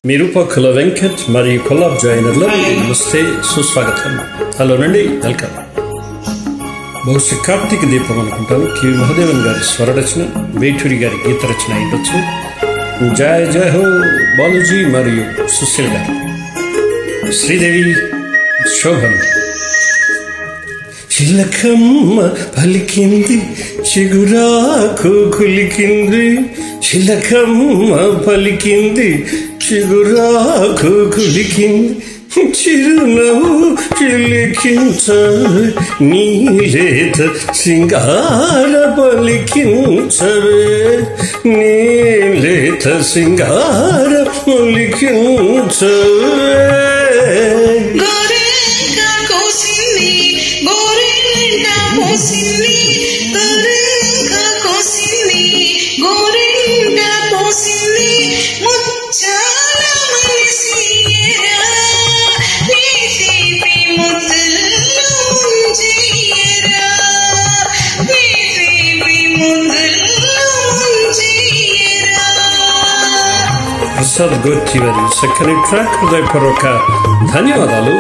మీరుపక్కుల వెంకట్ మరియు కొల్లాబ్ జాయినర్ల నమస్తే, సుస్వాగతం. హలో నండి, వెల్కమ్. బహుశా కార్తీక దీపం అనుకుంటాను. కెవి మహాదేవన్ గారి స్వరరచన, వేటూరి గారి గీత రచన అయిండొచ్చు. జయ జయ హో బాలుజీ మరియు సుశీల్ గారు. శ్రీదేవి శోభన్. చిలకమ్మ పలికింది చిగురాకు కులికింది, చిలకమ్మ పలికింది చిగురాకు కులికింది, చిరునవ్వు చిలికించవే నీలేత సింగార పలికించవే, నీలేత సింగార పలికించవే. ప్రసాద్ గోర్చి వారి చక్కని ట్రాక్ హృదయపూర్వక ధన్యవాదాలు.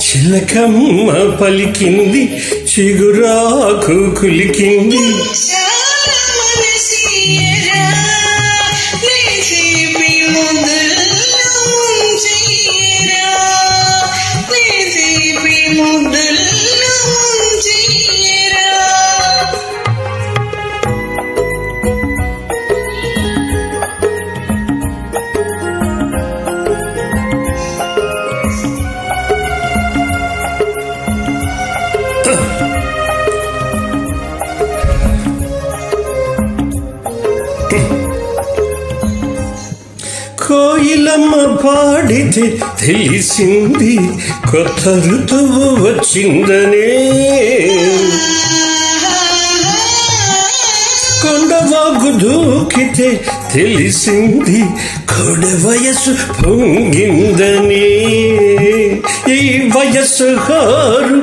చిలకమ్మ పలికింది చిగురాకు కులికింది, కోయిలమ్మ పాడితే తెలిసింది కొత్త ఋతువు వచ్చిందనే, కొండవాగు దూకితే తెలిసింది కొడ వయసు పొంగిందని, ఈ వయస్సు హారు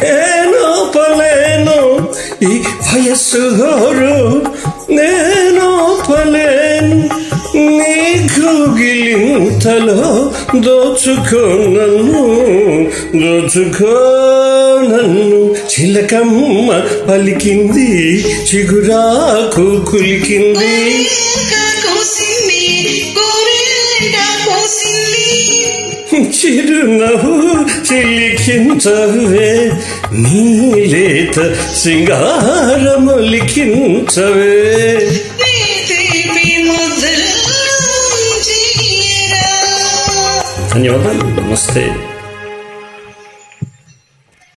నేనోపలేను, ఈ వయస్సు హారు నేనోపలేను, నీ కౌగిలింతలో దోచుకో నన్ను, దోచుకో నన్ను. చిలకమ్మ పలికింది చిగురాకు కులికింది, చిరునవ్వు చిలికించవే నీలేత సింగారమొలికించవే. ధన్యవాదాలు. నమస్తే.